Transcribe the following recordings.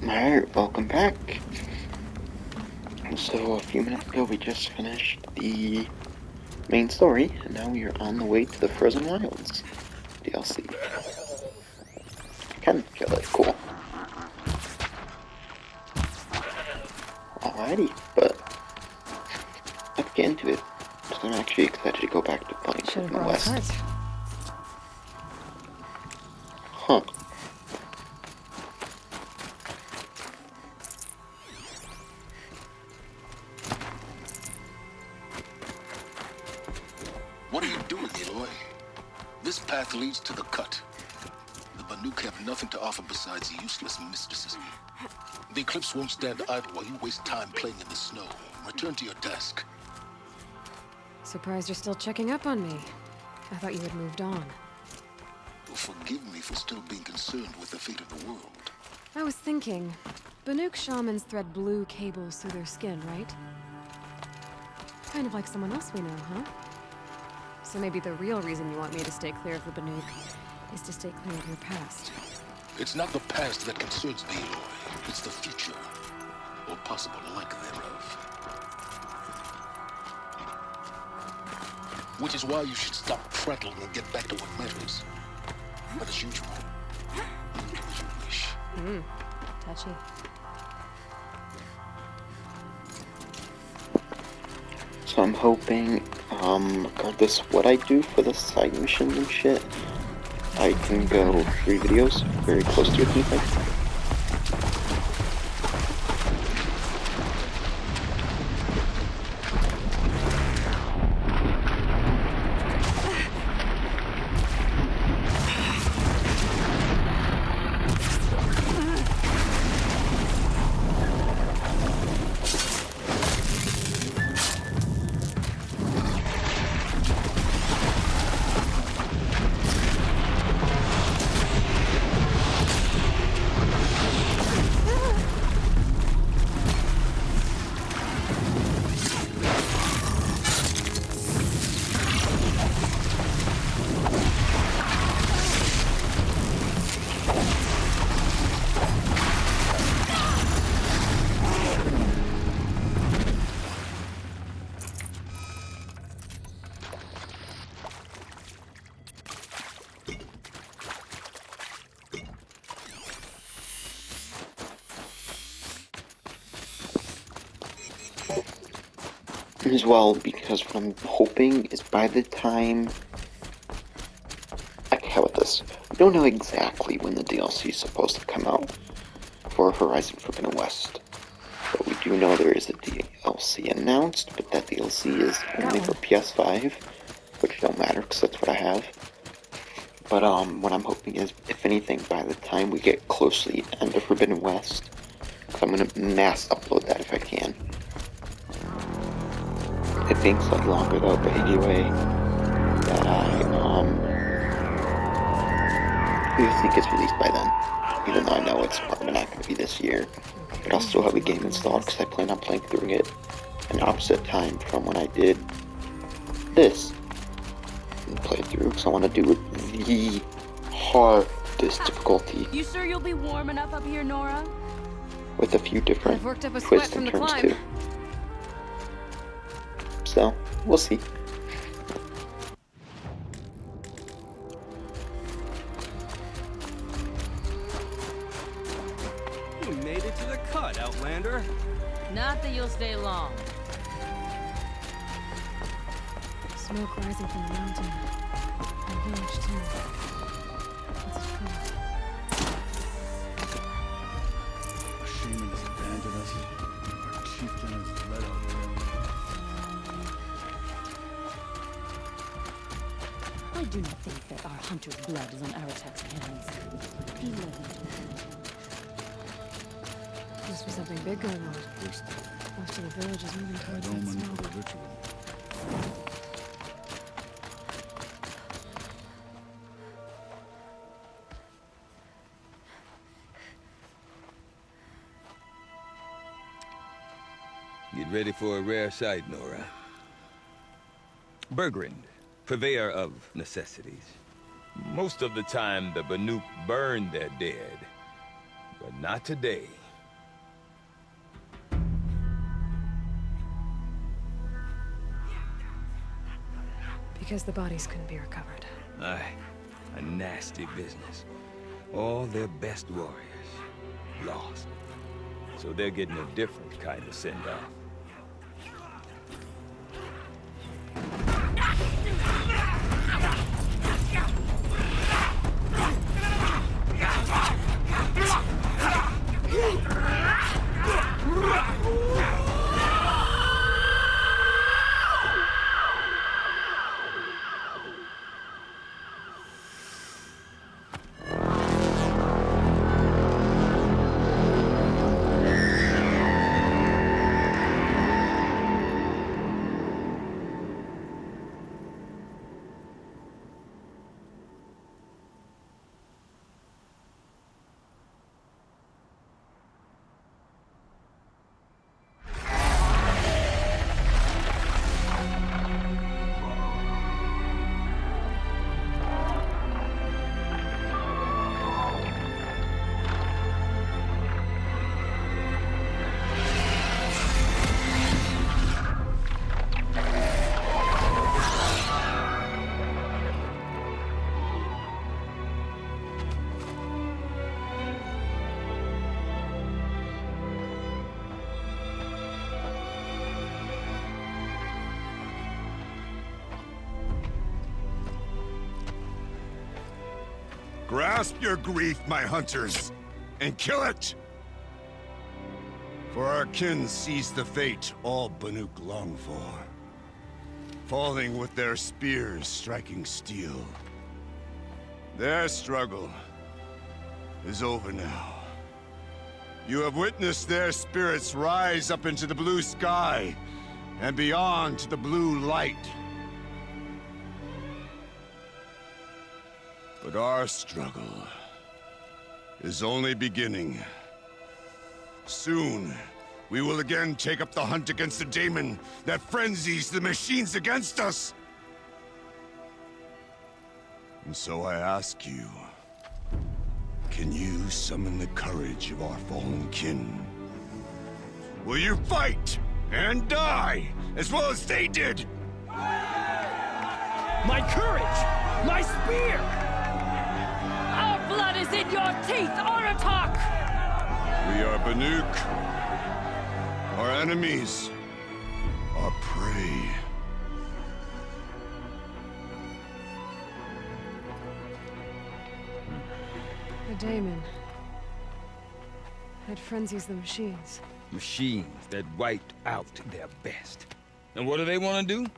Alright, welcome back. So, a few minutes ago we just finished the main story, and now we are on the way to the Frozen Wilds DLC. I can kill it, cool. Alrighty, but let's get into it. So I'm actually excited to go back to playing Forbidden West. Huh. What are you doing, Aloy? This path leads to the cut. The Banuk have nothing to offer besides useless mysticism. The Eclipse won't stand idle while you waste time playing in the snow. Return to your desk. Surprised you're still checking up on me. I thought you had moved on. Well, forgive me for still being concerned with the fate of the world. I was thinking, Banuk shamans thread blue cables through their skin, right? Kind of like someone else we know, huh? So maybe the real reason you want me to stay clear of the Banuk is to stay clear of your past. It's not the past that concerns me, Aloy. It's the future, or possible lack thereof. Which is why you should stop prattling and get back to what matters. But as usual, you do as you wish. Touchy. So I'm hoping, regardless of what I do for the side missions and shit, I can go 3 videos very close to anything. As well, because what I'm hoping is by the time... Okay, how about this? We don't know exactly when the DLC is supposed to come out for Horizon Forbidden West. But we do know there is a DLC announced, but that DLC is only for PS5, which don't matter because that's what I have. But what I'm hoping is, if anything, by the time we get close to the end of Forbidden West, I'm gonna mass upload that if I can. It being slightly longer though, but anyway, that DLC gets released by then. Even though I know it's probably not going to be this year. But I'll still have the game installed because I plan on playing through it in opposite time from when I did this. And play it through because I want to do it the hardest difficulty. You sure you'll be warm enough up here, Nora? With a few different I've worked up a sweat twists from and the turns climb. too. So, we'll see. You made it to the cut, Outlander. Not that you'll stay long. Smoke rising from the mountain. And a village too. What's it called? Our shaman has abandoned us. Our chieftain has led our I do not think that our hunter's blood is on Aratak's hands. He led him to the Must be something big going on. first Most of the village is moving towards that omen smoke. for the ritual. Get ready for a rare sight, Nora. Bergrand, purveyor of necessities. Most of the time, the Banuk burn their dead. But not today. Because the bodies couldn't be recovered. Aye, a nasty business. All their best warriors lost. So they're getting a different kind of send-off. Grasp your grief, my hunters, and kill it! For our kin sees the fate all Banuk long for. Falling with their spears striking steel. Their struggle is over now. You have witnessed their spirits rise up into the blue sky and beyond to the blue light. But our struggle is only beginning. Soon, we will again take up the hunt against the daemon that frenzies the machines against us. And so I ask you, can you summon the courage of our fallen kin? Will you fight and die as well as they did? My courage! My spear! Our blood is in your teeth, Aratak! We are Banuk. Our enemies are prey. The daemon. It frenzies the machines. Machines that wiped out their best. And what do they want to do?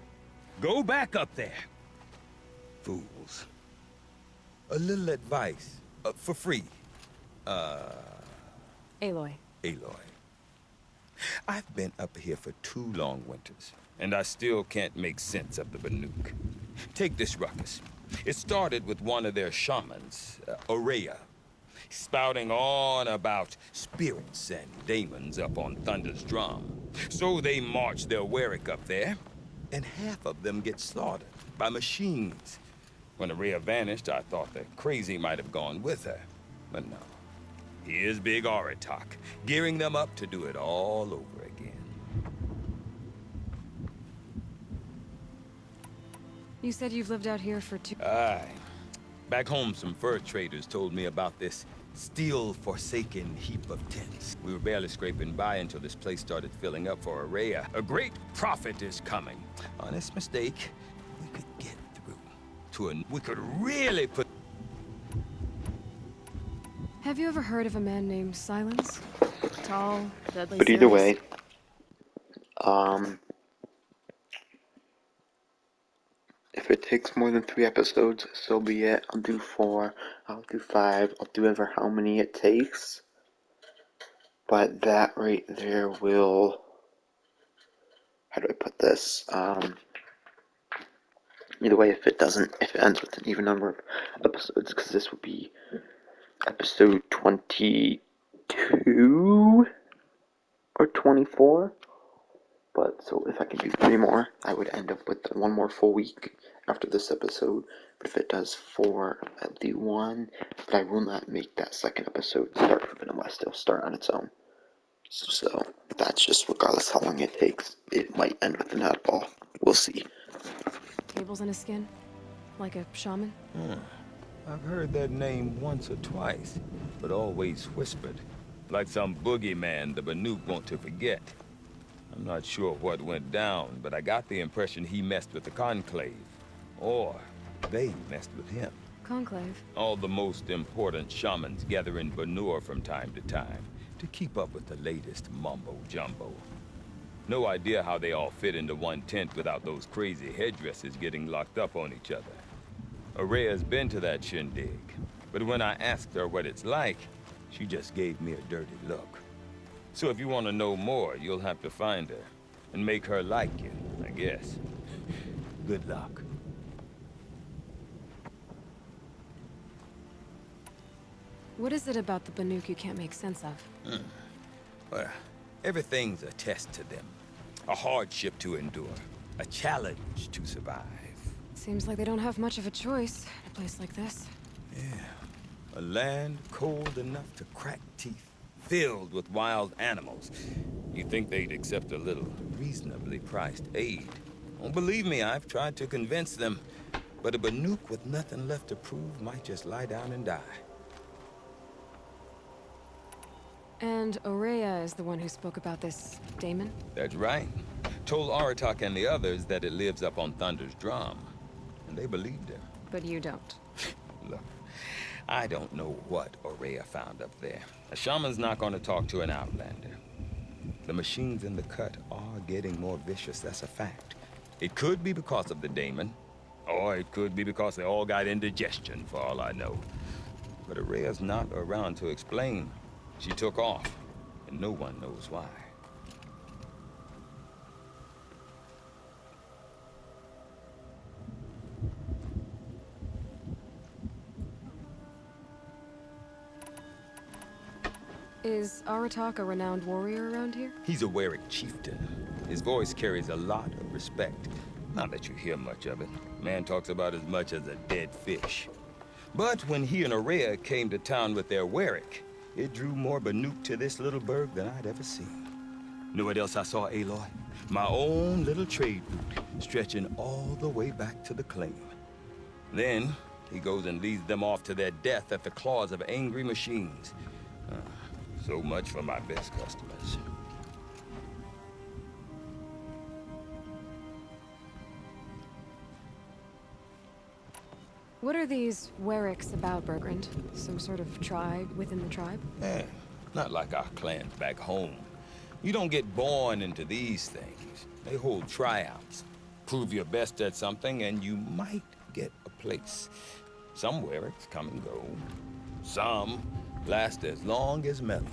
Go back up there. Fools. A little advice. For free. Aloy. Aloy. I've been up here for 2 long winters, and I still can't make sense of the Banuk. Take this ruckus. It started with one of their shamans, Ourea, spouting on about spirits and daemons up on Thunder's drum. So they march their Warwick up there, and half of them get slaughtered by machines. When Ourea vanished, I thought the crazy might have gone with her, but no. Here's Big Aratak, gearing them up to do it all over again. You said you've lived out here for 2... Aye. Back home, some fur traders told me about this steel-forsaken heap of tents. We were barely scraping by until this place started filling up for Ourea. A great prophet is coming. Honest mistake, we could get through. We could really put... Have you ever heard of a man named Silence? Tall, deadly But either serious? way, if it takes more than 3 episodes, so be it. I'll do 4, I'll do 5, I'll do ever how many it takes. But that right there will... How do I put this? Either way, if it ends with an even number of episodes, because this would be episode 22 or 24. But so if I can do 3 more, I would end up with 1 more full week after this episode. But if it does 4, I'll do 1. But I will not make that second episode start Forbidden West. It'll start on its own. So that's just regardless how long it takes. It might end with an oddball. We'll see. cables in his skin? Like a shaman? I've heard that name once or twice, but always whispered. Like some boogeyman the Banuk want to forget. I'm not sure what went down, but I got the impression he messed with the Conclave. Or they messed with him. Conclave? All the most important shamans gather in Banur from time to time to keep up with the latest mumbo-jumbo. No idea how they all fit into one tent without those crazy headdresses getting locked up on each other. Araya's been to that shindig, but when I asked her what it's like, she just gave me a dirty look. So if you want to know more, you'll have to find her and make her like you, I guess. Good luck. What is it about the Banuk you can't make sense of? Well, everything's a test to them. A hardship to endure. A challenge to survive. Seems like they don't have much of a choice in a place like this. Yeah. A land cold enough to crack teeth. Filled with wild animals. You'd think they'd accept a little reasonably priced aid. Oh, believe me, I've tried to convince them. But a Banuk with nothing left to prove might just lie down and die. And Ourea is the one who spoke about this daemon? That's right. Told Aratak and the others that it lives up on Thunder's drum. And they believed him. But you don't. Look, I don't know what Ourea found up there. A shaman's not going to talk to an outlander. The machines in the cut are getting more vicious, that's a fact. It could be because of the daemon, or it could be because they all got indigestion, for all I know. But Ourea's not around to explain. She took off, and no one knows why. Is Aratak a renowned warrior around here? He's a Werik chieftain. His voice carries a lot of respect. Not that you hear much of it. Man talks about as much as a dead fish. But when he and Ourea came to town with their Werik, it drew more Banuk to this little burg than I'd ever seen. Know what else I saw, Aloy? My own little trade route, stretching all the way back to the claim. Then, he goes and leads them off to their death at the claws of angry machines. So much for my best customers. What are these Weriks about, Bergrand? Some sort of tribe within the tribe? Not like our clans back home. You don't get born into these things. They hold tryouts. Prove your best at something and you might get a place. Some Weriks come and go. Some last as long as metal.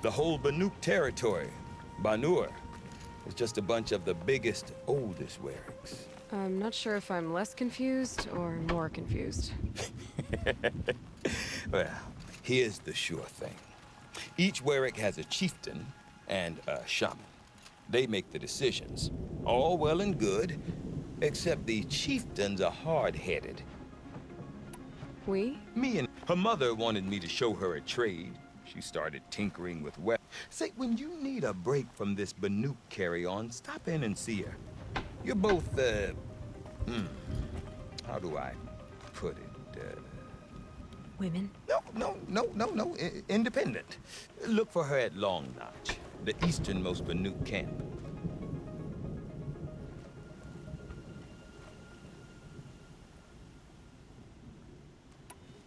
The whole Banuk territory, Banur, is just a bunch of the biggest, oldest Weriks. I'm not sure if I'm less confused or more confused. Well, here's the sure thing. Each Werik has a chieftain and a shaman. They make the decisions. All well and good, except the chieftains are hard-headed. We? Me and her mother wanted me to show her a trade. She started tinkering with weapons. Say, when you need a break from this Banuk carry-on, stop in and see her. You're both, how do I put it? Women? No, independent. Look for her at Long Notch, the easternmost Banuk camp.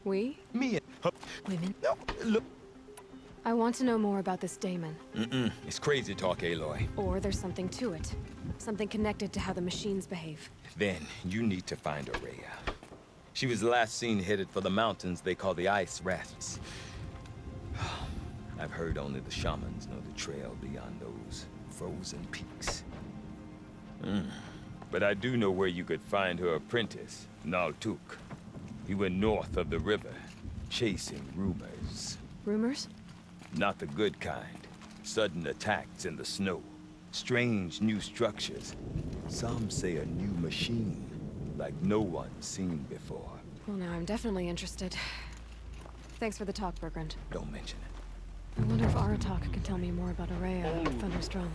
We? Me and her. Women? No, look. I want to know more about this daemon. It's crazy talk, Aloy. Or there's something to it. Something connected to how the machines behave. Then you need to find Ourea. She was last seen headed for the mountains they call the Ice Rats. I've heard only the shamans know the trail beyond those frozen peaks. But I do know where you could find her apprentice, Naltuk. He went north of the river, chasing rumors. Rumors? Not the good kind. Sudden attacks in the snow. Strange new structures. Some say a new machine, like no one's seen before. Well, now I'm definitely interested. Thanks for the talk, Bergrand. Don't mention it. I wonder if Aratak can tell me more about Ourea and Thunder's drum.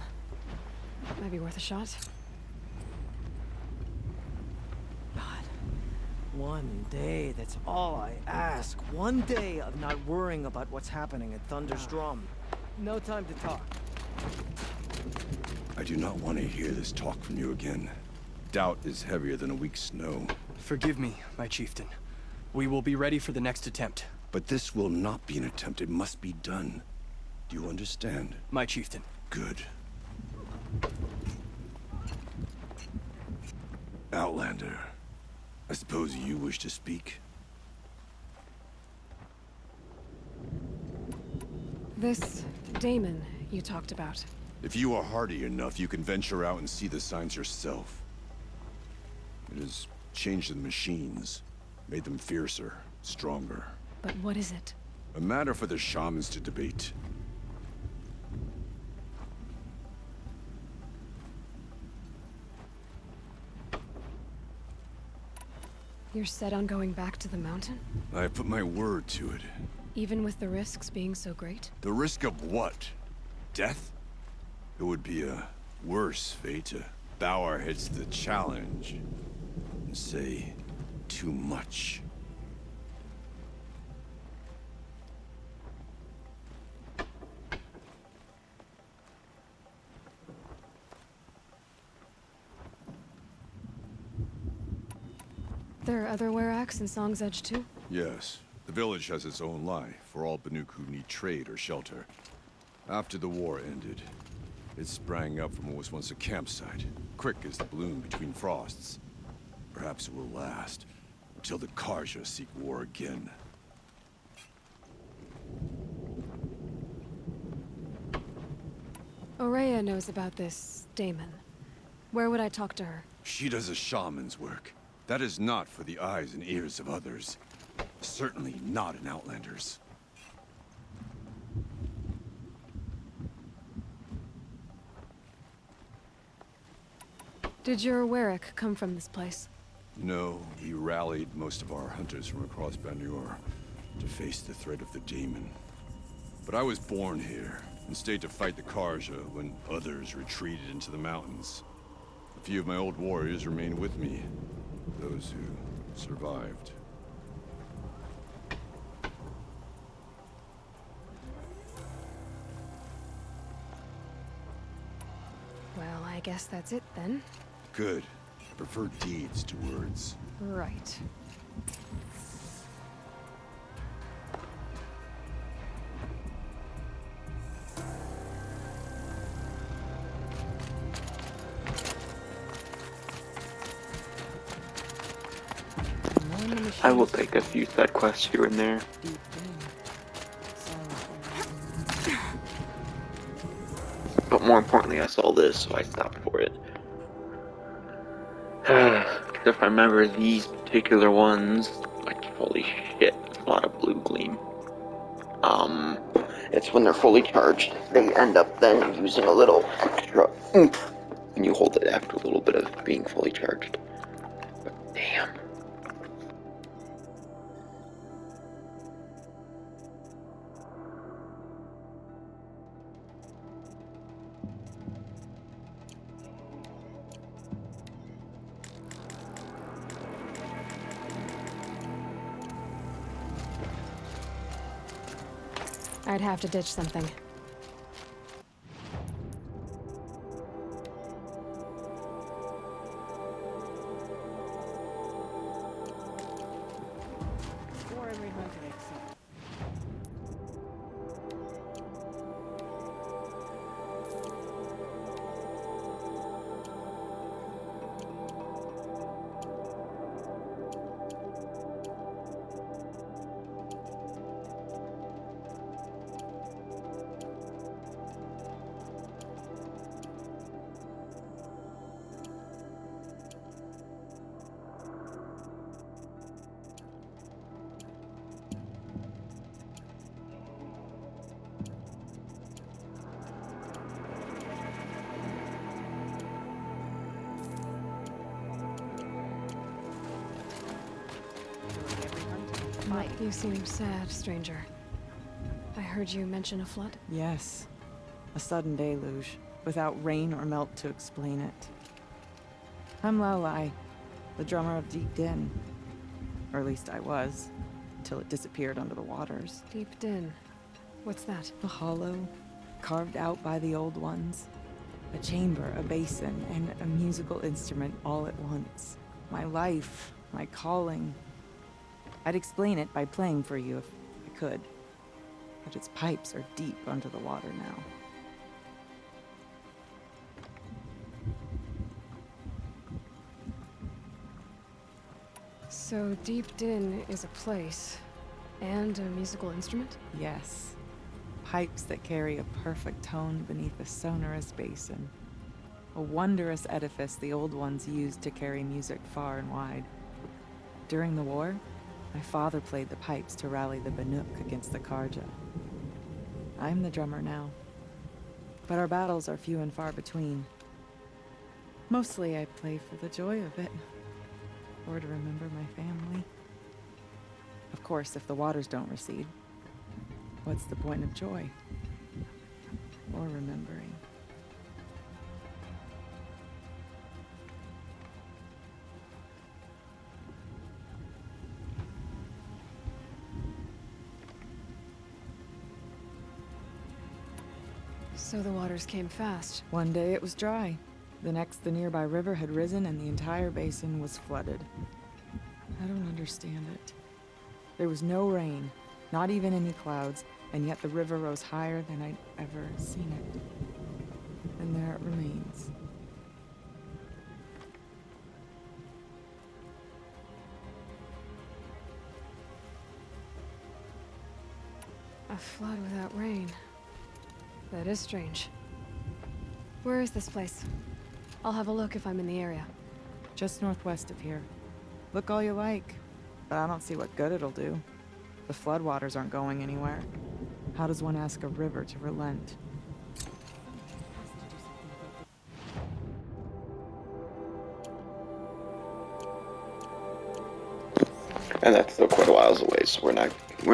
Might be worth a shot. One day, that's all I ask. One day of not worrying about what's happening at Thunder's Drum. No time to talk. I do not want to hear this talk from you again. Doubt is heavier than a week's snow. Forgive me, my chieftain. We will be ready for the next attempt. But this will not be an attempt. It must be done. Do you understand? My chieftain. Good. Outlander, I suppose you wish to speak? This Damon you talked about. If you are hardy enough, you can venture out and see the signs yourself. It has changed the machines, made them fiercer, stronger. But what is it? A matter for the shamans to debate. You're set on going back to the mountain? I have put my word to it. Even with the risks being so great? The risk of what? Death? It would be a worse fate to bow our heads to the challenge and say too much. There are other Weraks in Song's Edge too? Yes. The village has its own life for all Banuk who need trade or shelter. After the war ended, it sprang up from what was once a campsite, quick as the bloom between frosts. Perhaps it will last until the Karja seek war again. Ourea knows about this Damon. Where would I talk to her? She does a shaman's work. That is not for the eyes and ears of others. Certainly not an Outlander's. Did your Werak come from this place? No, we rallied most of our hunters from across Banur to face the threat of the demon. But I was born here and stayed to fight the Karja when others retreated into the mountains. A few of my old warriors remained with me, those who survived. Well, I guess that's it then. Good. I prefer deeds to words. Right. I will take a few side quests here and there. But more importantly, I saw this, so I stopped for it. If I remember these particular ones, like, holy shit, a lot of blue gleam. It's when they're fully charged, they end up then using a little extra oomph when you hold it after a little bit of being fully charged. But damn. I'd have to ditch something. For every hunter except. You seem sad, stranger. I heard you mention a flood? Yes. A sudden deluge, without rain or melt to explain it. I'm Laolai, the drummer of Deep Den. Or at least I was, till it disappeared under the waters. Deep Din. What's that? A hollow, carved out by the Old Ones. A chamber, a basin, and a musical instrument all at once. My life, my calling. I'd explain it by playing for you if I could. But its pipes are deep under the water now. So Deep Din is a place and a musical instrument? Yes. Pipes that carry a perfect tone beneath a sonorous basin. A wondrous edifice the Old Ones used to carry music far and wide. During the war, my father played the pipes to rally the Banuk against the Karja. I'm the drummer now. But our battles are few and far between. Mostly I play for the joy of it. Or to remember my family. Of course, if the waters don't recede, what's the point of joy? Or remembering? So the waters came fast. One day it was dry. The next, the nearby river had risen and the entire basin was flooded. I don't understand it. There was no rain, not even any clouds, and yet the river rose higher than I'd ever seen it. And there it remains. A flood without rain. That is strange. Where is this place? I'll have a look if I'm in the area. Just northwest of here. Look all you like, but I don't see what good it'll do. The floodwaters aren't going anywhere. How does one ask a river to relent? And that's still quite a while away, so we're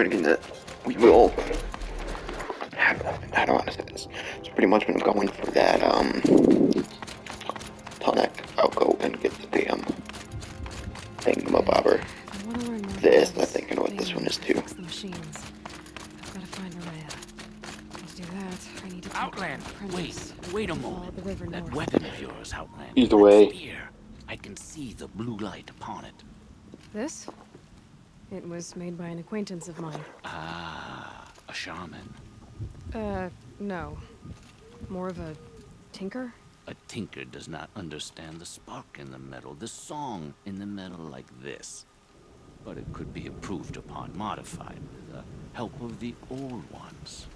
gonna, we will, I don't want to say this. It's pretty much been going for that, Tallneck. I'll go and get the damn thingamabobber. I want to learn more This, about I think I know what this one is too. fix the machines. I've got to find Rhea. To do that, I need to take Outland, an apprentice. wait a Follow moment. the river That north. weapon of yours, Outland. Either that way. spear, I can see the blue light upon it. This? It was made by an acquaintance of mine. Ah, a shaman. No. More of a tinker? A tinker does not understand the spark in the metal, the song in the metal like this. But it could be improved upon, modified with the help of the Old Ones.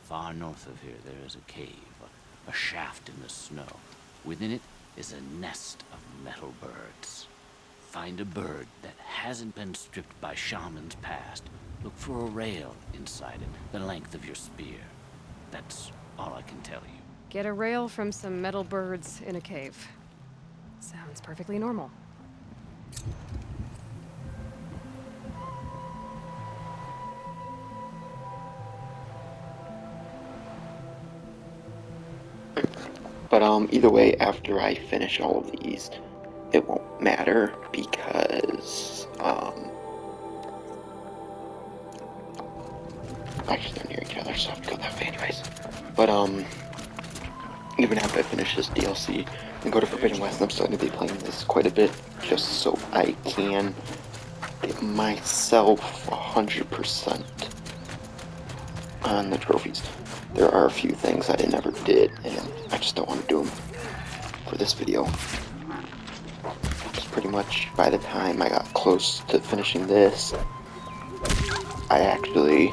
Far north of here there is a cave, a shaft in the snow. Within it is a nest of metal birds. Find a bird that hasn't been stripped by shamans past. Look for a rail inside it, the length of your spear. That's all I can tell you. Get a rail from some metal birds in a cave. Sounds perfectly normal. But either way, after I finish all of these, it won't matter because actually they're near each other, so I have to go that way anyways. But even after I finish this DLC and go to Forbidden West, I'm still going to be playing this quite a bit just so I can get myself 100% on the trophies. There are a few things that I never did, and I just don't want to do them for this video. Just pretty much by the time I got close to finishing this, I actually...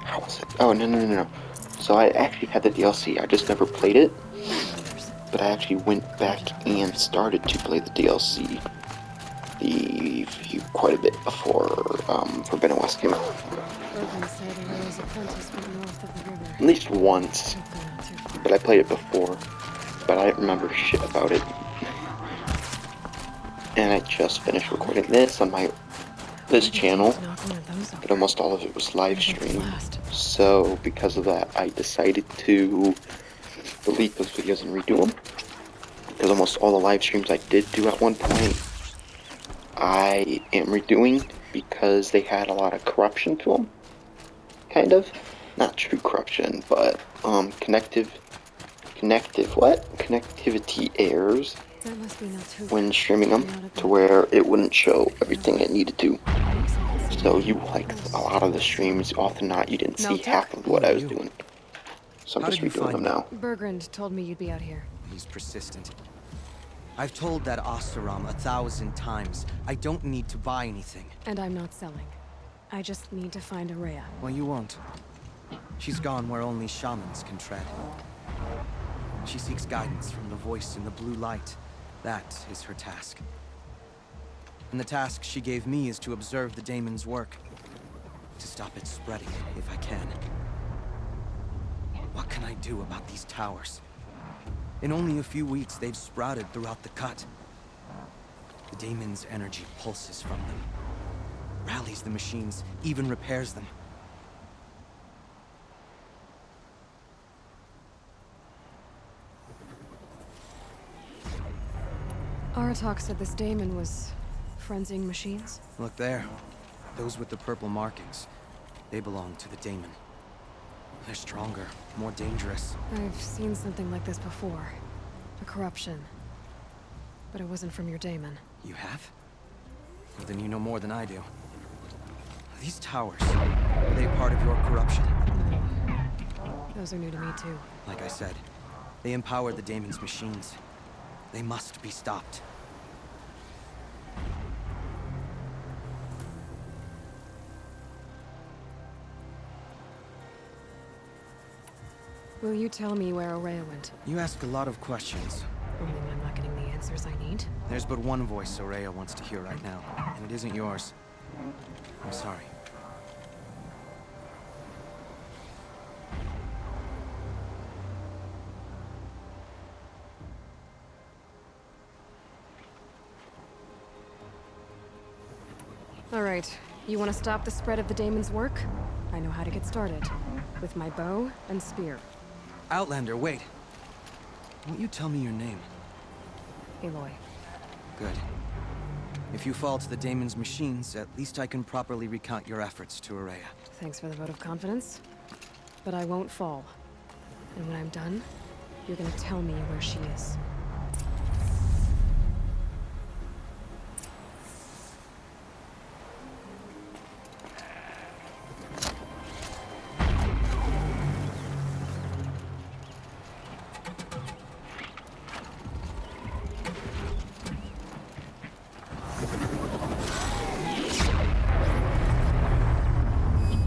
How was it? Oh, no. So I actually had the DLC, I just never played it. But I actually went back and started to play the DLC quite a bit before Forbidden West came out. Logan said Rhea's apprentice went north of the river. At least once. Hopefully not too far. But I played it before, but I didn't remember shit about it. And I just finished recording this on this channel, Knock one of those off. but almost all of it was live stream. So because of that, I decided to delete those videos and redo them. Because almost all the live streams I did do at one point, I am redoing because they had a lot of corruption to them. Kind of. Not true corruption, but connectivity errors That must be Naltuga. when streaming them to where it wouldn't show everything it needed to. So you like a lot of the streams, often not, you didn't see half of what I was doing. So I'm just redoing them now. Bergrand told me you'd be out here. He's persistent. I've told that Oseram 1,000 times. I don't need to buy anything. And I'm not selling. I just need to find Araya. Well, you won't. She's gone where only shamans can tread. She seeks guidance from the voice in the blue light. That is her task. And the task she gave me is to observe the daemon's work. To stop it spreading, if I can. What can I do about these towers? In only a few weeks, they've sprouted throughout the cut. The daemon's energy pulses from them. Rallies the machines, even repairs them. Aratak said this daemon was frenzying machines. Look there. Those with the purple markings. They belong to the daemon. They're stronger, more dangerous. I've seen something like this before. A corruption. But it wasn't from your daemon. You have? Well, then you know more than I do. These towers, are they part of your corruption? Those are new to me too. Like I said, they empower the daemon's machines. They must be stopped. Will you tell me where Araya went? You ask a lot of questions. Only when I'm not getting the answers I need. There's but one voice Araya wants to hear right now, and it isn't yours. I'm sorry. All right. You want to stop the spread of the daemon's work? I know how to get started. With my bow and spear. Outlander, wait. Won't you tell me your name? Aloy. Good. If you fall to the daemon's machines, at least I can properly recount your efforts to Araya. Thanks for the vote of confidence. But I won't fall. And when I'm done, you're gonna tell me where she is.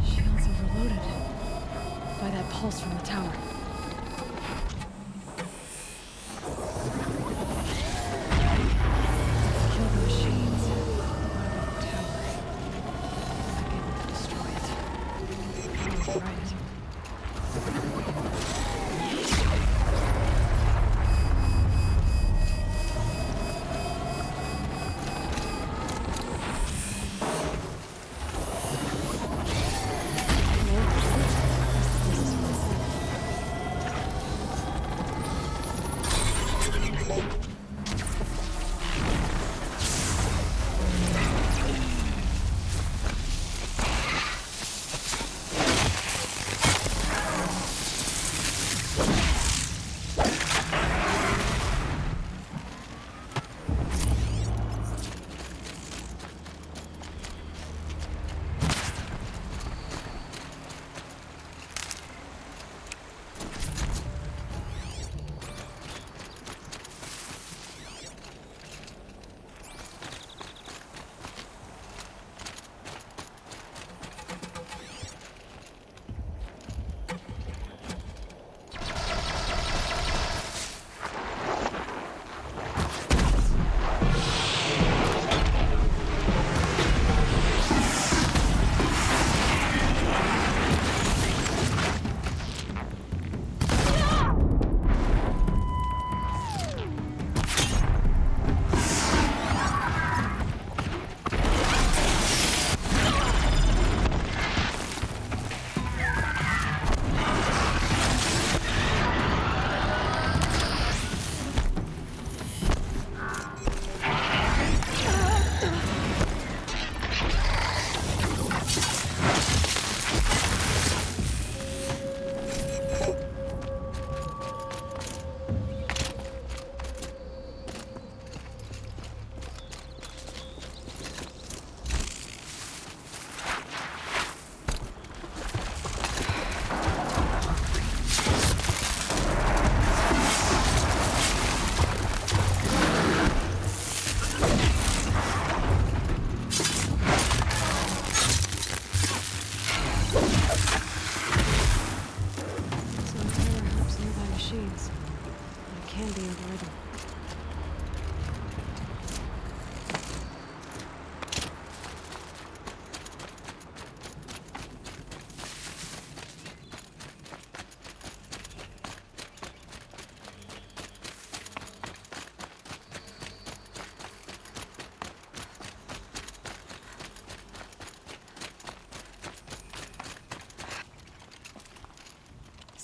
Shields overloaded by that pulse from the tower.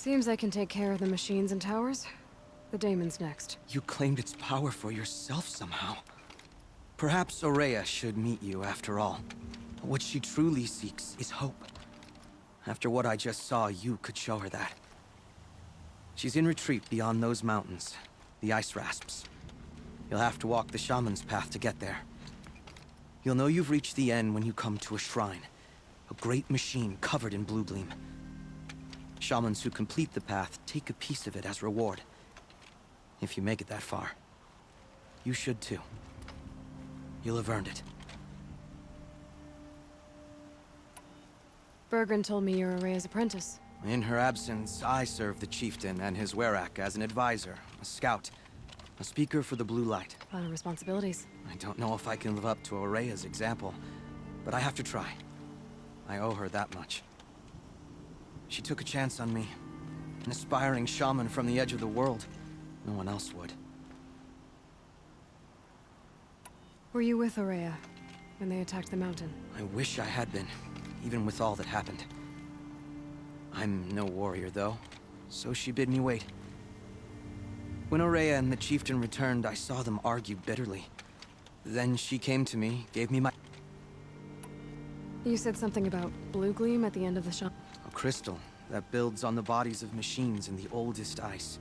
Seems I can take care of the machines and towers. The Daemon's next. You claimed its power for yourself somehow. Perhaps Ourea should meet you after all. What she truly seeks is hope. After what I just saw, you could show her that. She's in retreat beyond those mountains, the Ice Rasps. You'll have to walk the Shaman's path to get there. You'll know you've reached the end when you come to a shrine. A great machine covered in blue gleam. Shamans who complete the path take a piece of it as reward. If you make it that far, you should too. You'll have earned it. Bergren told me you're Ourea's apprentice. In her absence, I serve the chieftain and his Werak as an advisor, a scout, a speaker for the Blue Light. A lot of responsibilities. I don't know if I can live up to Ourea's example, but I have to try. I owe her that much. She took a chance on me, an aspiring shaman from the edge of the world. No one else would. Were you with Ourea when they attacked the mountain? I wish I had been, even with all that happened. I'm no warrior, though, so she bid me wait. When Ourea and the chieftain returned, I saw them argue bitterly. Then she came to me, gave me my... You said something about blue gleam at the end of the shop. A crystal that builds on the bodies of machines in the oldest ice.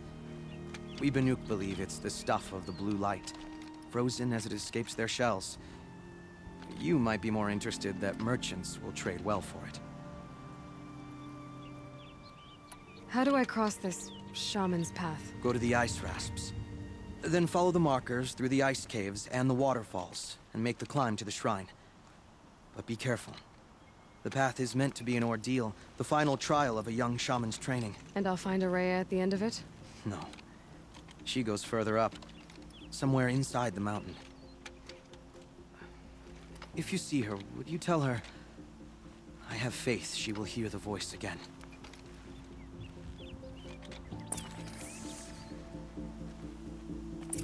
We Banuk believe it's the stuff of the blue light, frozen as it escapes their shells. You might be more interested that merchants will trade well for it. How do I cross this shaman's path? Go to the Ice Rasps. Then follow the markers through the ice caves and the waterfalls, and make the climb to the shrine. But be careful. The path is meant to be an ordeal, the final trial of a young shaman's training. And I'll find Ourea at the end of it? No. She goes further up, somewhere inside the mountain. If you see her, would you tell her... I have faith she will hear the voice again.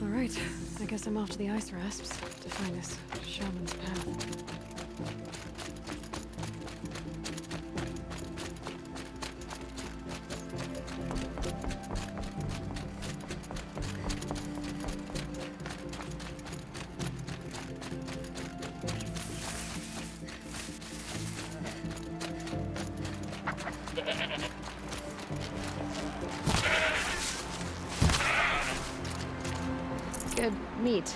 All right, I guess I'm off to the Ice Rasps to find this shaman's path. Good meat.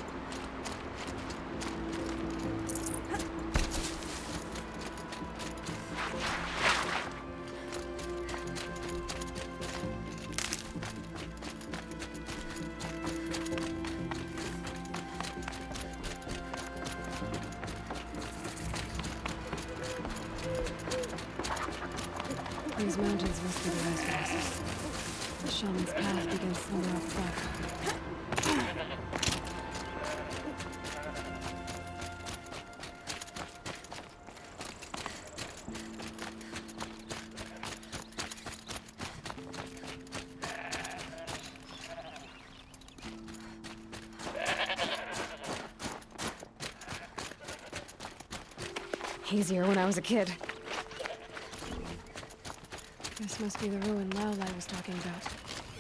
These mountains must be the Ice Rasps. The shaman's path begins somewhere up above. Easier when I was a kid. This must be the ruin Laolai was talking about.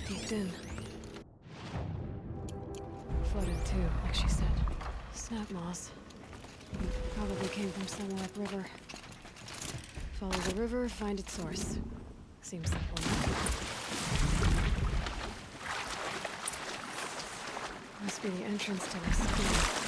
Deep in. Floated too, like she said. Snap moss. Probably came from somewhere upriver. Follow the river, find its source. Seems simple enough. Must be the entrance to this cave.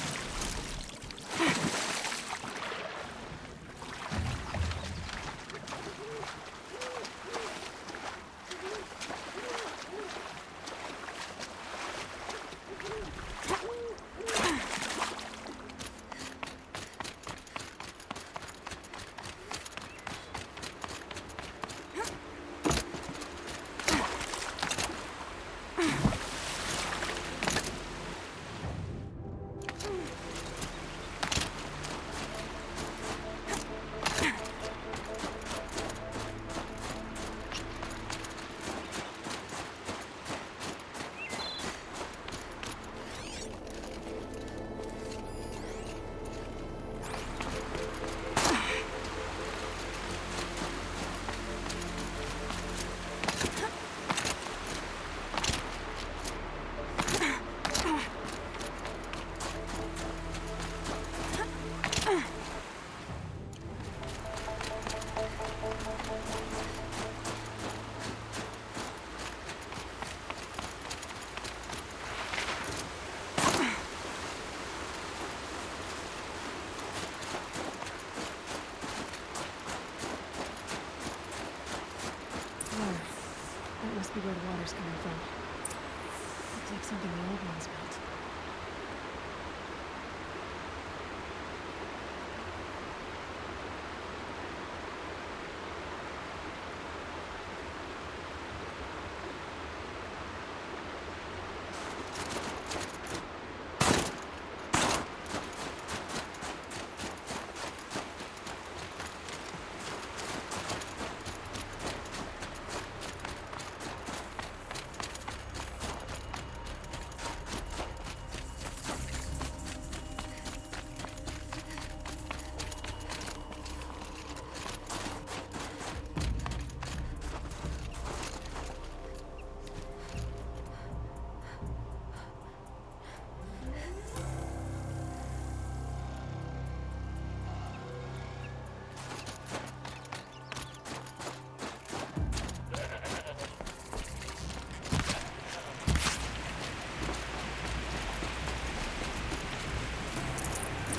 must be where the water's coming from. Looks like something the old ones built.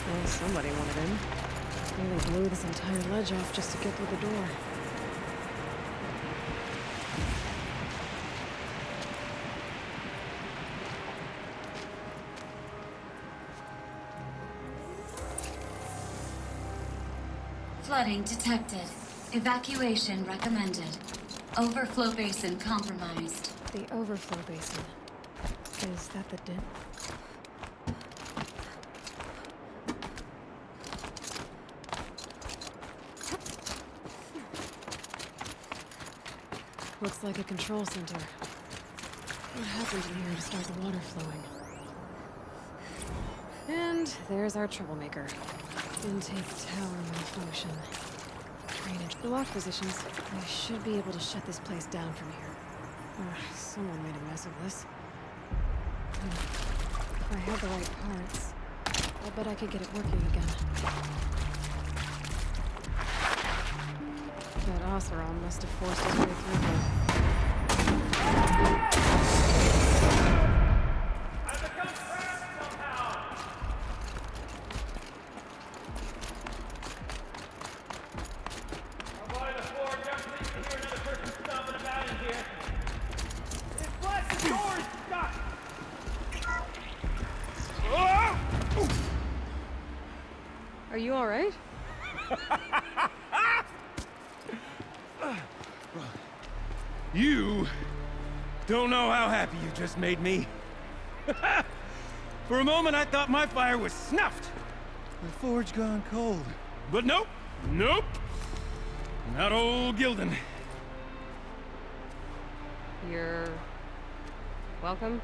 Well, somebody wanted in. Nearly blew this entire ledge off just to get through the door. Flooding detected. Evacuation recommended. Overflow basin compromised. The overflow basin. Is that the dip? Looks like a control center. What happened in here to start the water flowing? And there's our troublemaker. Intake tower malfunction. Drainage block positions. I should be able to shut this place down from here. Someone made a mess of this. If I had the right parts, I'll bet I could get it working again. That Oseram must have forced his way through here. Are you all right? You don't know how happy you just made me. For a moment, I thought my fire was snuffed. The forge gone cold. But nope, nope. Not old Gildan. You're welcome.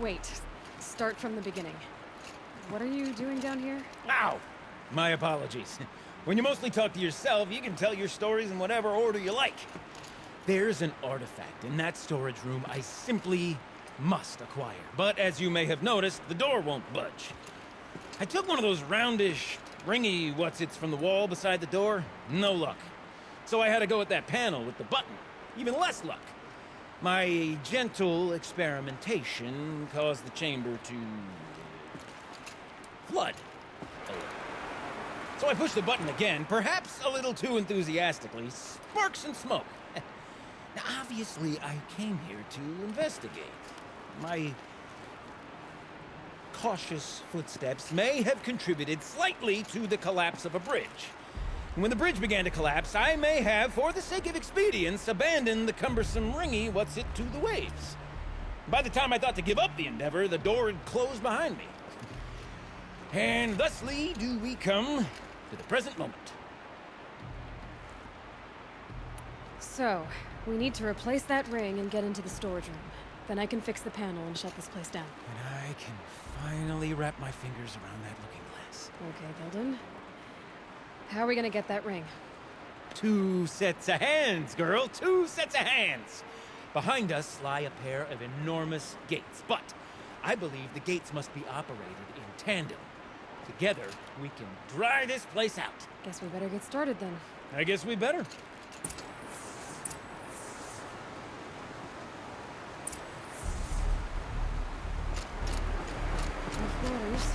Wait. Start from the beginning. What are you doing down here? Ow! My apologies. When you mostly talk to yourself, you can tell your stories in whatever order you like. There's an artifact in that storage room I simply must acquire. But as you may have noticed, the door won't budge. I took one of those roundish, ringy what's-its from the wall beside the door. No luck. So I had to go with that panel with the button. Even less luck. My gentle experimentation caused the chamber to flood. So I pushed the button again, perhaps a little too enthusiastically. Sparks and smoke. Now, obviously, I came here to investigate. My cautious footsteps may have contributed slightly to the collapse of a bridge. When the bridge began to collapse, I may have, for the sake of expedience, abandoned the cumbersome ringy what's-it to the waves. By the time I thought to give up the endeavor, the door had closed behind me. And thusly do we come to the present moment. So, we need to replace that ring and get into the storage room. Then I can fix the panel and shut this place down. And I can finally wrap my fingers around that looking glass. Okay, Gildan. How are we gonna get that ring? 2 sets of hands, girl. 2 sets of hands. Behind us lie a pair of enormous gates, but I believe the gates must be operated in tandem. Together, we can dry this place out. Guess we better get started then. I guess we better. Quarters.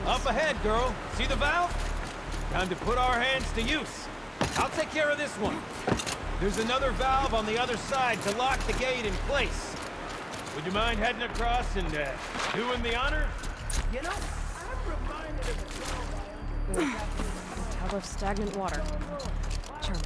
Up ahead, girl. See the valve? Time to put our hands to use. I'll take care of this one. There's another valve on the other side to lock the gate in place. Would you mind heading across and doing the honor? You know, I'm reminded of A tub of stagnant water. Charming.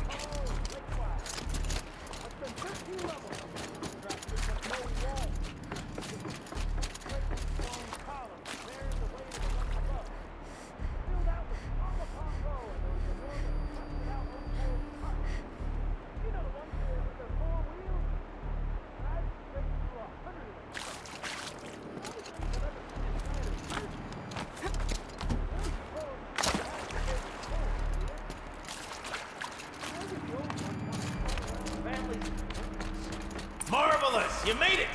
Marvelous! You made it!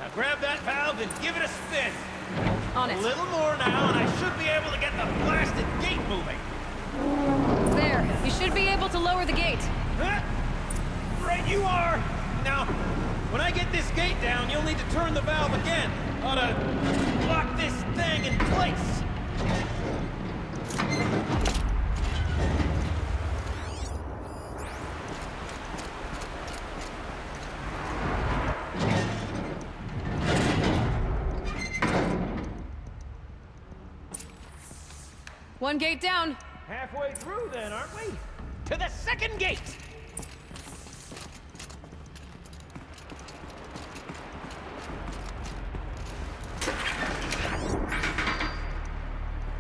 Now grab that valve and give it a spin. On it. A little more now, and I should be able to get the blasted gate moving. There. You should be able to lower the gate. Huh? Right you are! Now, when I get this gate down, you'll need to turn the valve again. Ought to lock this thing in place. One gate down. Halfway through then, aren't we? To the second gate!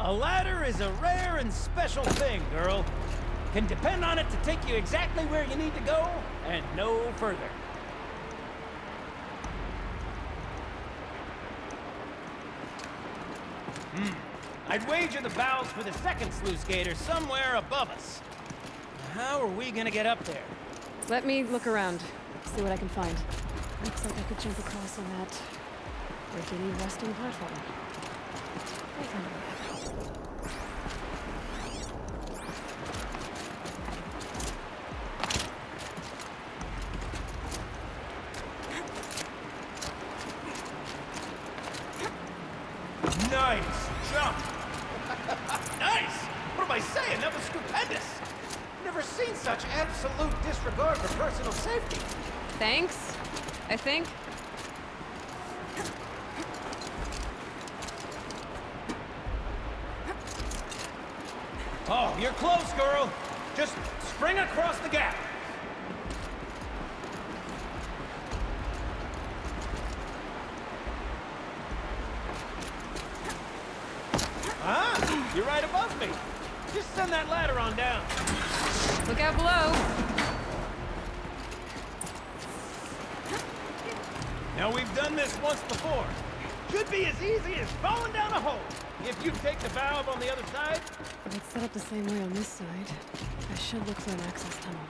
A ladder is a rare and special thing, girl. Can depend on it to take you exactly where you need to go, and no further. I'd wager the valves for the second sluice gate are somewhere above us. How are we gonna get up there? Let me look around. See what I can find. Looks like I could jump across on that rickety resting platform. I found a way. Nice jump! Nice! What am I saying? That was stupendous! Never seen such absolute disregard for personal safety. Thanks, I think. Oh, you're close, girl. Just spring across the gap. Ah, you're right above me. Just send that ladder on down. Look out below. Now, we've done this once before. Should be as easy as falling down a hole. If you take the valve on the other side. If it's set up the same way on this side, I should look for an access tunnel.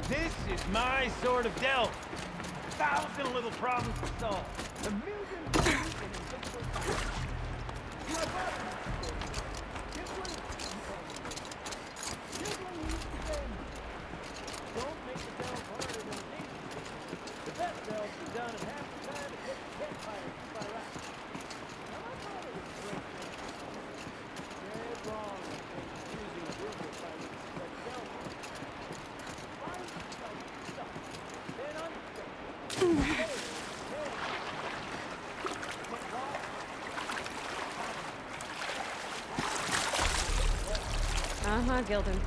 This is my sort of delve. 1,000 little problems to solve. A million Don't make the delve harder than it needs to be. The best delves are done in half the time it takes to get fire by right. Now, my father was a great man. Dead wrong in using a river by which to set delve. Find yourself stuck. Then unstuck. Uh-huh, Gildan.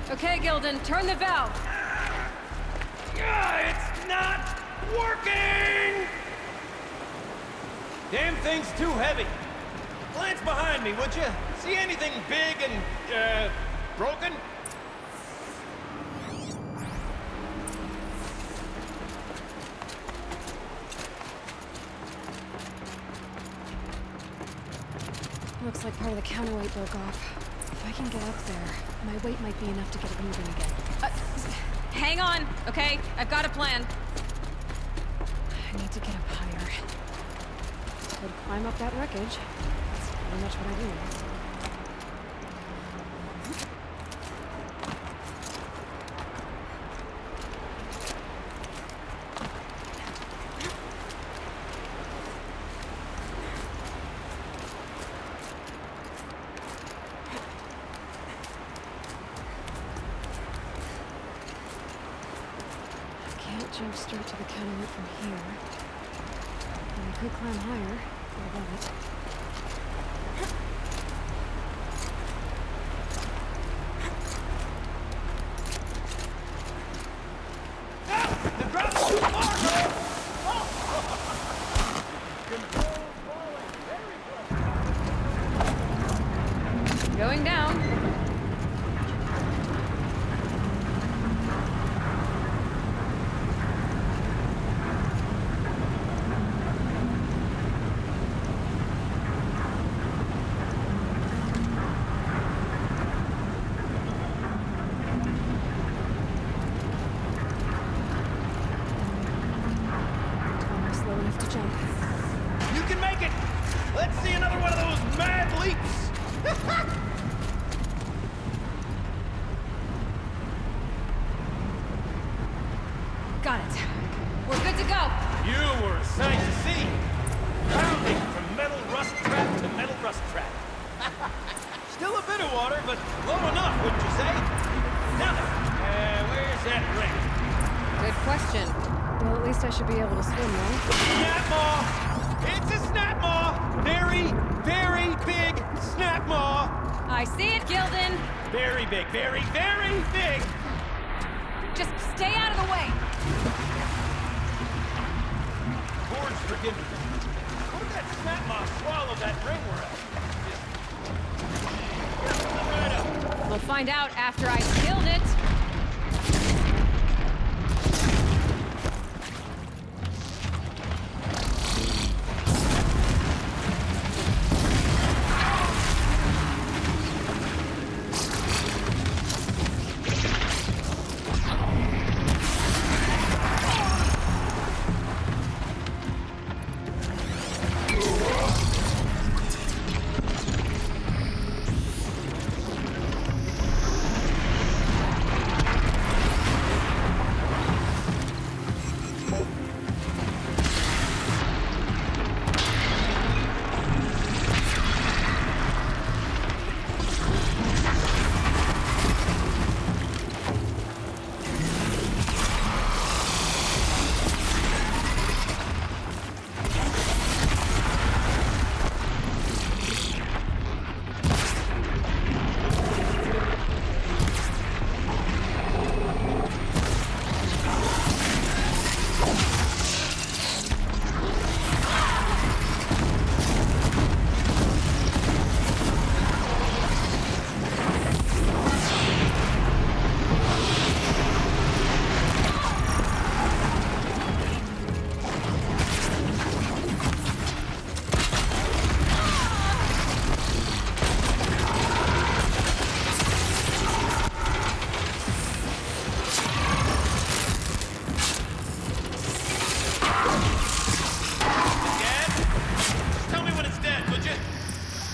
Okay, Gildan, turn the valve. It's not working! Damn thing's too heavy. Glance behind me, would you? See anything big and, broken? Looks like part of the counterweight broke off. If I can get up there, my weight might be enough to get it moving again. Hang on, okay? I've got a plan. I need to get up higher. Could climb up that wreckage. That's pretty much what I do now. jump straight to the cantilever from here. And we could climb higher, get above it. Going down. Almost low enough to jump. You can make it! Let's see another one of those mad leaps! Got it. We're good to go. You were a sight to see. Pounding from metal rust trap to metal rust trap. Still a bit of water, but low enough, wouldn't you say? Now then, where's that ring? Good question. Well, at least I should be able to swim, though. Snap maw! It's a snap maw! Very, very big snap maw! I see it, Gildan. Very big, very, very big! Just stay out of the way. Lord's forgive me. How did that snap maw swallow that ring we're at? Just get right up. We'll find out after I killed it.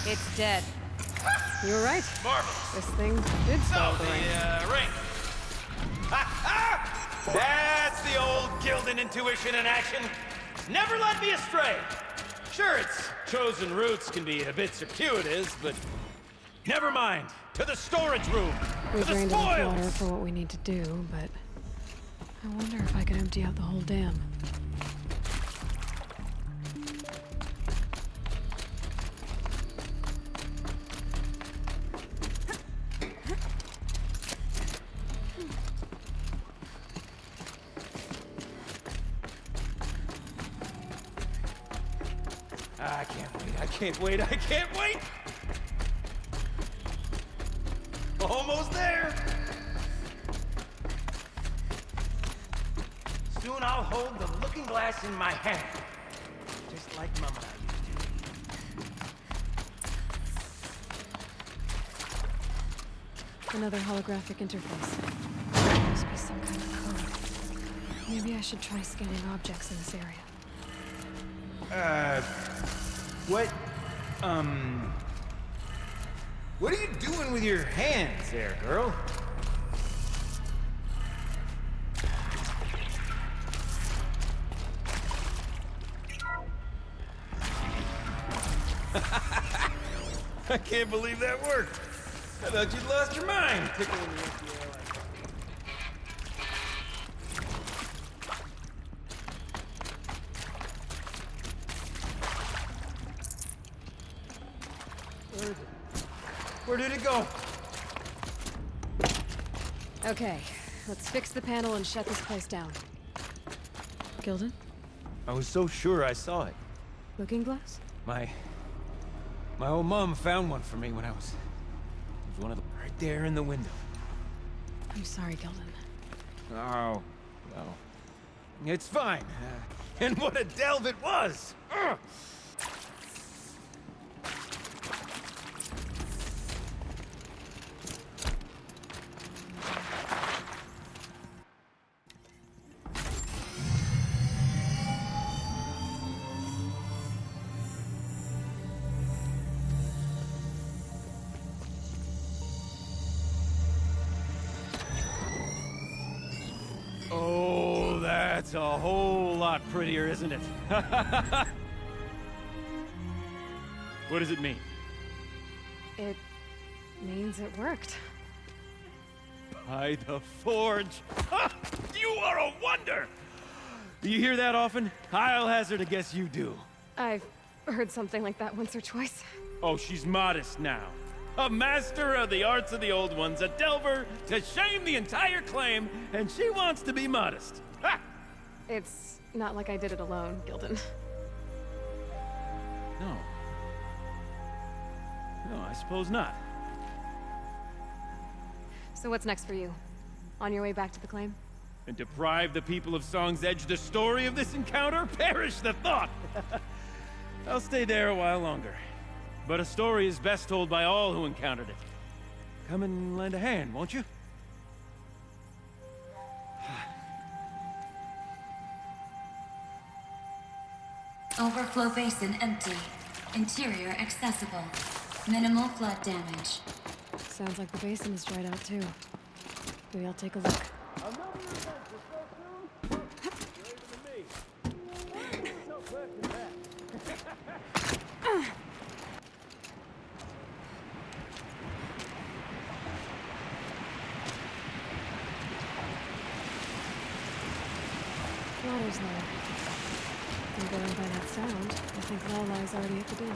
It's dead. You were right. Marvelous. This thing did swallow the ring. Ring. Ha! That's the old Gildan intuition in action. Never led me astray. Sure, its chosen routes can be a bit circuitous, but never mind. To the storage room. We To the drained enough spoils. water for what we need to do, but I wonder if I can empty out the whole dam. I can't wait, I can't wait, I can't wait! Almost there! Soon I'll hold the looking glass in my hand. Just like Mama used to. Another holographic interface. There must be some kind of code. Maybe I should try scanning objects in this area. What are you doing with your hands there, girl? I can't believe that worked. I thought you'd lost your mind tickling the empty air like Where is it? Where did it go? Okay, let's fix the panel and shut this place down. Gilden? I was so sure I saw it. Looking glass? My old mom found one for me when it was one of the right there in the window. I'm sorry, Gilden. Oh, well, it's fine. And what a delve it was! Ugh. Oh, that's a whole lot prettier, isn't it? What does it mean? It means it worked. By the forge! Ha! You are a wonder! Do you hear that often? I'll hazard a guess you do. I've heard something like that once or twice. Oh, she's modest now. A master of the arts of the old ones, a delver to shame the entire claim, and she wants to be modest. Ha! It's not like I did it alone, Gilden. No. No, I suppose not. So what's next for you? On your way back to the claim? And deprive the people of Song's Edge the story of this encounter? Perish the thought! I'll stay there a while longer. But a story is best told by all who encountered it. Come and lend a hand, won't you? Overflow basin empty. Interior accessible. Minimal flood damage. Sounds like the basin is dried out too. Maybe I'll take a look. Another adventure so soon? Greater than me. No question that. Water's low. And going by that sound, I think Lala's already at the door.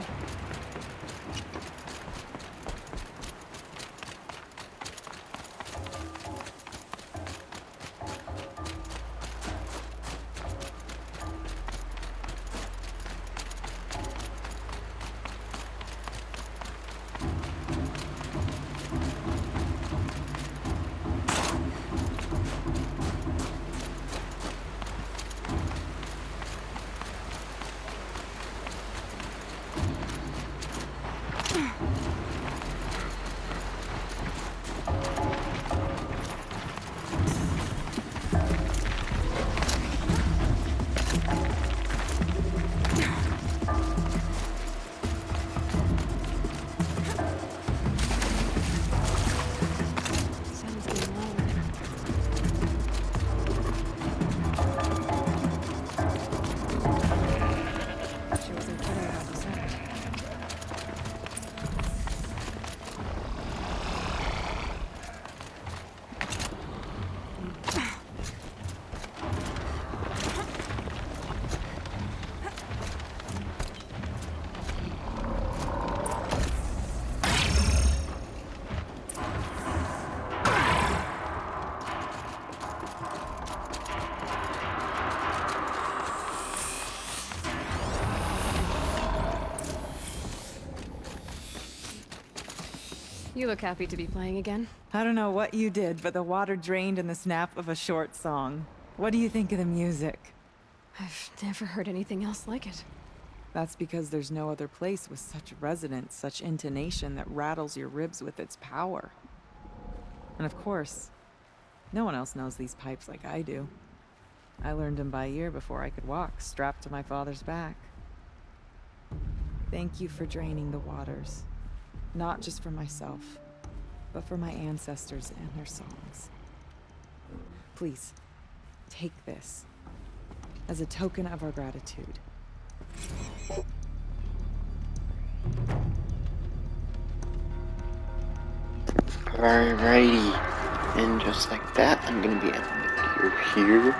You look happy to be playing again. I don't know what you did, but the water drained in the snap of a short song. What do you think of the music? I've never heard anything else like it. That's because there's no other place with such resonance, such intonation that rattles your ribs with its power. And of course, no one else knows these pipes like I do. I learned them by ear before I could walk, strapped to my father's back. Thank you for draining the waters. Not just for myself, but for my ancestors and their songs. Please, take this as a token of our gratitude. Alrighty, and just like that, I'm gonna be ending the video here.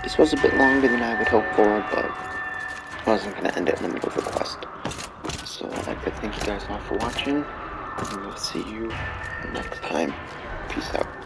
This was a bit longer than I would hope for, but I wasn't gonna end it in the middle of a quest. So I'd like to thank you guys all for watching, and we'll see you next time. Peace out.